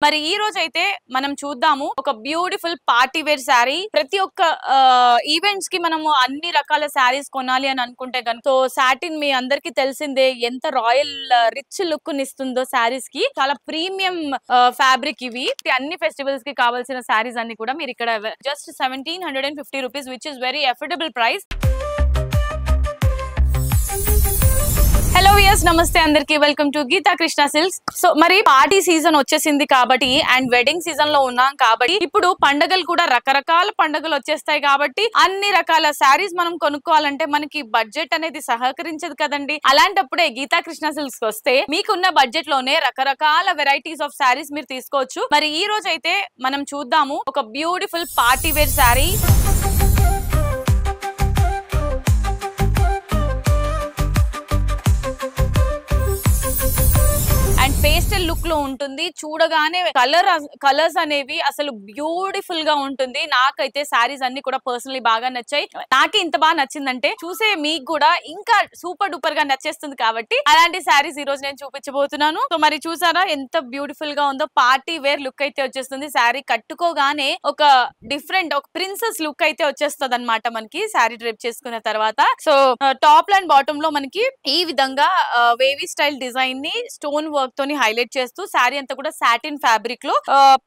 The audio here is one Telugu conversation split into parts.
మరి ఈ రోజు అయితే మనం చూద్దాము ఒక బ్యూటిఫుల్ పార్టీ వేర్ శారీ. ప్రతి ఒక్క ఈవెంట్స్ కి మనము అన్ని రకాల శారీస్ కొనాలి అని అనుకుంటే కనుక సాటిన్ మీ అందరికి తెలిసిందే ఎంత రాయల్ రిచ్ లుక్ ఇస్తుందో శారీస్ కి. చాలా ప్రీమియం ఫ్యాబ్రిక్ ఇవి. అన్ని ఫెస్టివల్స్ కి కావాల్సిన శారీస్ అన్ని కూడా మీరు ఇక్కడ just 1750 rupees which is very affordable price. Hello viewers, నమస్తే అందరికి. Welcome to Geetha Krishna Silks. So మరి పార్టీ సీజన్ వచ్చేసింది కాబట్టి అండ్ వెడ్డింగ్ సీజన్ లో ఉన్నాం కాబట్టి ఇప్పుడు పండుగలు కూడా రకరకాల పండుగలు వచ్చేస్తాయి కాబట్టి అన్ని రకాల శారీస్ మనం కొనుక్కోవాలంటే మనకి బడ్జెట్ అనేది సహకరించదు కదండి. అలాంటప్పుడే గీతా కృష్ణ సిల్క్స్ వస్తే మీకున్న బడ్జెట్ లోనే రకరకాల వెరైటీస్ ఆఫ్ శారీస్ మీరు తీసుకోవచ్చు. మరి ఈ రోజు అయితే మనం చూద్దాము ఒక beautiful party wear saree. Pastel look లో ఉంటుంది. చూడగానే కలర్స్ అనేవి అసలు బ్యూటిఫుల్ గా ఉంటుంది. నాకైతే శారీస్ అన్ని కూడా పర్సనలీ బాగా నచ్చాయి. నాకే ఇంత బాగా నచ్చిందంటే చూసే మీకు కూడా ఇంకా సూపర్ డూపర్ గా నచ్చేస్తుంది. కాబట్టి అలాంటి శారీస్ ఈ రోజు నేను చూపించబోతున్నాను. సో మరి చూసారా ఎంత బ్యూటిఫుల్ గా ఉందో. పార్టీ వేర్ లుక్ అయితే వచ్చేస్తుంది. శారీ కట్టుకోగానే ఒక డిఫరెంట్ ఒక ప్రిన్సెస్ లుక్ అయితే వచ్చేస్తుంది అనమాట మనకి శారీ డ్రేప్ చేసుకున్న తర్వాత. సో టాప్ అండ్ బాటమ్ లో మనకి ఈ విధంగా వేవీ స్టైల్ డిజైన్ ని స్టోన్ వర్క్ తోని హైలైట్ చేస్తూ శారీ అంతా కూడా సాటిన్ ఫ్యాబ్రిక్ లో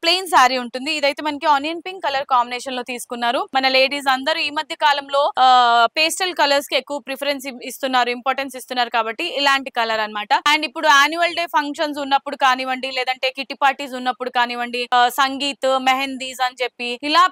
ప్లెయిన్ శారీ ఉంటుంది. ఇదైతే మనకి ఆనియన్ పింక్ కలర్ కాంబినేషన్ లో తీసుకున్నారు. మన లేడీస్ అందరూ ఈ మధ్య కాలంలో పేస్టల్ కలర్స్ కి ఎక్కువ ప్రిఫరెన్స్ ఇస్తున్నారు, ఇంపార్టెన్స్ ఇస్తున్నారు కాబట్టి ఇలాంటి కలర్ అన్నమాట. అండ్ ఇప్పుడు యాన్యువల్ డే ఫంక్షన్స్ ఉన్నప్పుడు కానివ్వండి, లేదంటే కిట్టి పార్టీస్ ఉన్నప్పుడు కానివ్వండి, సంగీత్, మెహందీస్ అని చెప్పి ఇలా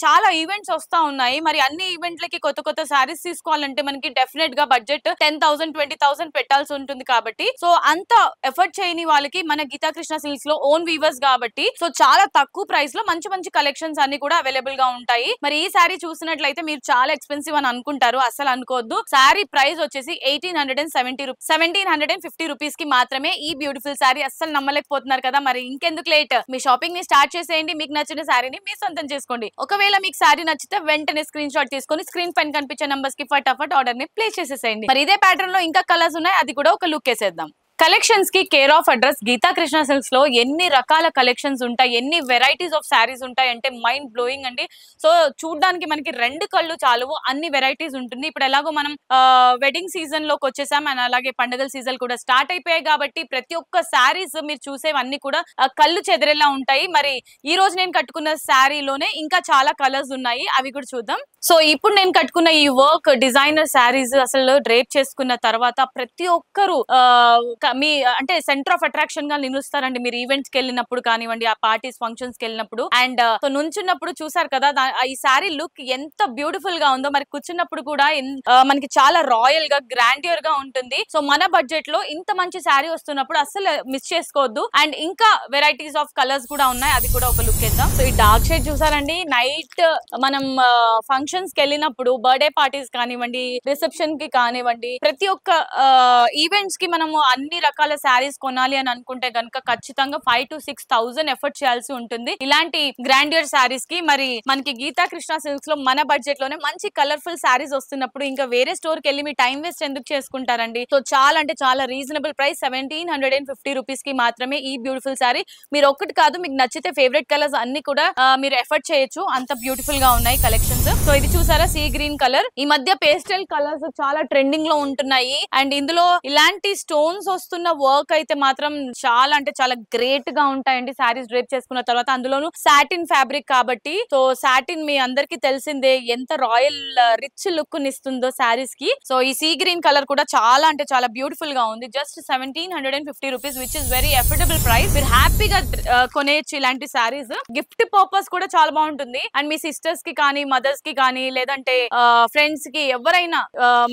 చాలా ఈవెంట్స్ వస్తా ఉన్నాయి. మరి అన్ని ఈవెంట్లకి కొత్త కొత్త శారీస్ తీసుకోవాలంటే మనకి డెఫినెట్ గా బడ్జెట్ 10,000 20,000 పెట్టాల్సి ఉంటుంది. కాబట్టి సో అంత ఎఫర్ట్ చేయని వాళ్ళకి మన గీతా కృష్ణ సిల్క్స్ లో ఓన్ వీవర్స్ కాబట్టి సో చాలా తక్కువ ప్రైస్ లో మంచి మంచి కలెక్షన్స్ అన్ని కూడా అవైలబుల్ గా ఉంటాయి. మరి ఈ శారీ చూసినట్లయితే మీరు చాలా ఎక్స్పెన్సివ్ అని అనుకుంటారు, అసలు అనుకోవద్దు. శారీ ప్రైస్ వచ్చేసి 1750 రూపీస్ కి మాత్రమే. ఈ బ్యూటిఫుల్ శారీ అస్సలు నమ్మలేకపోతున్నారు కదా. మరి ఇంకెందుకు లేట్, మీ షాపింగ్ ని స్టార్ట్ చేసేయండి. మీకు నచ్చిన శారీని మీ సొంతం చేసుకోండి. ఒకవేళ మీకు శారీ నచ్చితే వెంటనే స్క్రీన్ షాట్ తీసుకొని స్క్రీన్ పైన కనిపించే నంబర్స్ కి ఫటాఫట్ ఆర్డర్ ని ప్లేస్ చేసేసేయండి. మరి ఇదే ప్యాటర్న్ లో ఇంకా కలర్స్ ఉన్నాయి, అది కూడా ఒక లుక్ వేసేద్దాం. కలెక్షన్స్ కి care of address Geetha Krishna Silks లో ఎన్ని రకాల కలెక్షన్స్ ఉంటాయి, ఎన్ని వెరైటీస్ ఆఫ్ శారీస్ ఉంటాయి అంటే మైండ్ బ్లోయింగ్ అండి. సో చూడడానికి మనకి రెండు కళ్ళు చాలువు, అన్ని వెరైటీస్ ఉంటుంది. ఇప్పుడు ఎలాగో మనం వెడ్డింగ్ సీజన్ లోకి వచ్చేసాం అండ్ అలాగే పండుగల సీజన్ కూడా స్టార్ట్ అయిపోయాయి కాబట్టి ప్రతి ఒక్క శారీస్ మీరు చూసేవన్నీ కూడా కళ్ళు చెదిరేలా ఉంటాయి. మరి ఈ రోజు నేను కట్టుకున్న శారీలోనే ఇంకా చాలా కలర్స్ ఉన్నాయి, అవి కూడా చూద్దాం. సో ఇప్పుడు నేను కట్టుకున్న ఈ వర్క్ డిజైనర్ శారీస్ అసలు డ్రేప్ చేసుకున్న తర్వాత ప్రతి ఒక్కరు మీ అంటే సెంటర్ ఆఫ్ అట్రాక్షన్ గా నిలుస్తారండి. మీరు ఈవెంట్స్ కి వెళ్ళినప్పుడు కానివ్వండి, ఆ పార్టీస్ ఫంక్షన్స్ కి వెళ్ళినప్పుడు అండ్ నుంచున్నప్పుడు చూసారు కదా ఈ శారీ లుక్ ఎంత బ్యూటిఫుల్ గా ఉందో. మరి కూర్చున్నప్పుడు కూడా మనకి చాలా రాయల్ గా గ్రాండియర్ గా ఉంటుంది. సో మన బడ్జెట్ లో ఇంత మంచి శారీ వస్తున్నప్పుడు అసలు మిస్ చేసుకోవద్దు. అండ్ ఇంకా వెరైటీస్ ఆఫ్ కలర్స్ కూడా ఉన్నాయి, అది కూడా ఒక లుక్ ఇద్దాం. సో ఈ డార్క్ షేడ్ చూసారండి, నైట్ మనం ఫంక్షన్స్ కి వెళ్ళినప్పుడు, బర్త్డే పార్టీస్ కానివ్వండి, రిసెప్షన్ కి కానివ్వండి, ప్రతి ఒక్క ఈవెంట్స్ కి మనము అన్ని రకాల శారీస్ కొనాలి అని అనుకుంటే గనుక ఖచ్చితంగా 5,000 to 6,000 ఎఫర్ట్ చేయాల్సి ఉంటుంది ఇలాంటి గ్రాండియర్ శారీస్ కి. మరి మనకి గీతా కృష్ణ సిల్క్స్ లో మన బడ్జెట్ లోనే మంచి కలర్ఫుల్ శారీస్ వస్తున్నప్పుడు ఇంకా వేరే స్టోర్ కి వెళ్ళి మీ టైం వేస్ట్ ఎందుకు చేసుకుంటారండి. సో చాలా అంటే చాలా రీజనబుల్ ప్రైస్ 1750 రూపీస్ కి మాత్రమే ఈ బ్యూటిఫుల్ శారీ. మీరు ఒక్కటి కాదు, మీకు నచ్చితే ఫేవరెట్ కలర్స్ అన్ని కూడా మీరు ఎఫర్ట్ చేయొచ్చు, అంత బ్యూటిఫుల్ గా ఉన్నాయి కలెక్షన్స్. సో ఇది చూసారా, సీ గ్రీన్ కలర్. ఈ మధ్య పేస్టల్ కలర్స్ చాలా ట్రెండింగ్ లో ఉంటున్నాయి అండ్ ఇందులో ఇలాంటి స్టోన్స్ వస్తున్న వర్క్ అయితే మాత్రం చాలా అంటే చాలా గ్రేట్ గా ఉంటాయండి శారీస్ డ్రేప్ చేసుకున్న తర్వాత. అందులోను సాటిన్ ఫ్యాబ్రిక్ కాబట్టి సో సాటిన్ మీ అందరికి తెలిసిందే ఎంత రాయల్ రిచ్ లుక్ ఇస్తుందో శారీస్ కి. సో ఈ సీ గ్రీన్ కలర్ కూడా చాలా అంటే చాలా బ్యూటిఫుల్ గా ఉంది. Just 1750 rupees which is very affordable price. మీరు హ్యాపీగా కొనేయచ్చు ఇలాంటి శారీస్. గిఫ్ట్ పర్పస్ కూడా చాలా బాగుంటుంది. అండ్ మీ సిస్టర్స్ కి కానీ, మదర్స్ కి కానీ, లేదంటే ఫ్రెండ్స్ కి ఎవరైనా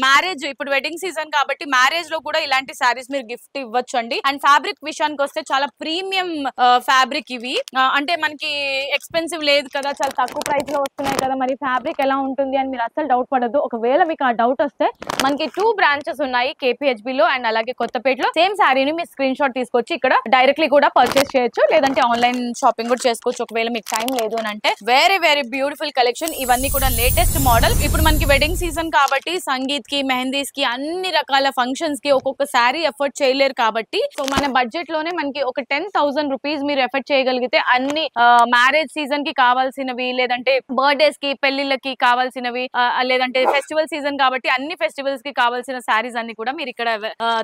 మ్యారేజ్, ఇప్పుడు వెడ్డింగ్ సీజన్ కాబట్టి మ్యారేజ్ లో కూడా ఇలాంటి శారీస్ మీరు గిఫ్ట్ ఇవ్వచ్చు అండి. అండ్ ఫ్యాబ్రిక్ విషయానికి వస్తే చాలా ప్రీమియం ఫ్యాబ్రిక్ ఇవి. అంటే మనకి ఎక్స్పెన్సివ్ లేదు కదా, చాలా తక్కువ ప్రైస్ లో వస్తున్నాయి కదా, మరి ఫ్యాబ్రిక్ ఎలా ఉంటుంది అని మీరు అసలు డౌట్ పడద్దు. ఒకవేళ మీకు ఆ డౌట్ వస్తే మనకి 2 బ్రాంచెస్ ఉన్నాయి, KPHB లో అండ్ అలాగే కొత్తపేటలో. సేమ్ శారీని మీరు స్క్రీన్ షాట్ తీసుకొచ్చి ఇక్కడ డైరెక్ట్లీ కూడా పర్చేస్ చేయొచ్చు, లేదంటే ఆన్లైన్ షాపింగ్ కూడా చేసుకోవచ్చు ఒకవేళ మీకు టైం లేదు అని అంటే. Very very beautiful collection. ఇవన్నీ కూడా లేటెస్ట్ మోడల్. ఇప్పుడు మనకి వెడ్డింగ్ సీజన్ కాబట్టి సంగీత్ కి, మెహందీస్ కి, అన్ని రకాల ఫంక్షన్స్ కి ఒక్కొక్క శారీ ఎఫర్ట్ చేయలేరు కాబట్టి సో మన బడ్జెట్ లోనే మనకి ఒక 10,000 రూపీస్ మీరు ఎఫర్ట్ చేయగలిగితే అన్ని మ్యారేజ్ సీజన్ కి కావాల్సినవి, లేదంటే బర్త్డేస్ కి, పెళ్లిళ్ళకి కావాల్సినవి, లేదంటే ఫెస్టివల్ సీజన్ కాబట్టి అన్ని ఫెస్టివల్స్ కి కావాల్సిన శారీస్ అన్ని కూడా మీరు ఇక్కడ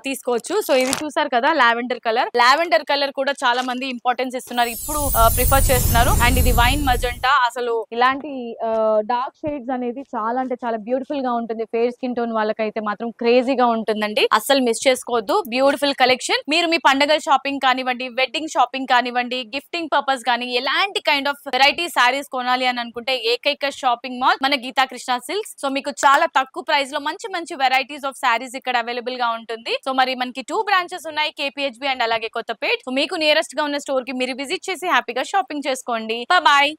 తీసుకోవచ్చు. సో ఇది చూసారు కదా లావెండర్ కలర్. లావెండర్ కలర్ కూడా చాలా మంది ఇంపార్టెన్స్ ఇస్తున్నారు, ఇప్పుడు ప్రిఫర్ చేస్తున్నారు. అండ్ ఇది వైన్ మజెంటా. అసలు ఇలాంటి డార్క్ షేడ్స్ అనేది చాలా అంటే చాలా బ్యూటిఫుల్ గా ఉంటుంది. ఫేర్ స్కిన్ టోన్ వాళ్ళకైతే మాత్రం క్రేజీగా ఉంటుందండి, అస్సలు మిస్ చేసుకోవద్దు. Beautiful collection. మీరు మీ పండగల షాపింగ్ కానివ్వండి, వెడ్డింగ్ షాపింగ్ కానివ్వండి, గిఫ్టింగ్ పర్పస్ కానీ ఎలాంటి కైండ్ ఆఫ్ వెరైటీ సారీస్ కొనాలి అని అనుకుంటే ఏకైక షాపింగ్ మాల్ మన గీతా కృష్ణ సిల్క్స్. సో మీకు చాలా తక్కువ ప్రైస్ లో మంచి మంచి వెరైటీస్ ఆఫ్ సారీస్ ఇక్కడ అవైలబుల్ గా ఉంటుంది. సో మరి మనకి 2 బ్రాంచెస్ ఉన్నాయి, KPHB అండ్ అలాగే కొత్తపేట్. సో మీకు నియరెస్ట్ గా ఉన్న స్టోర్ కి మీరు విజిట్ చేసి హ్యాపీగా షాపింగ్ చేసుకోండి. బాయ్.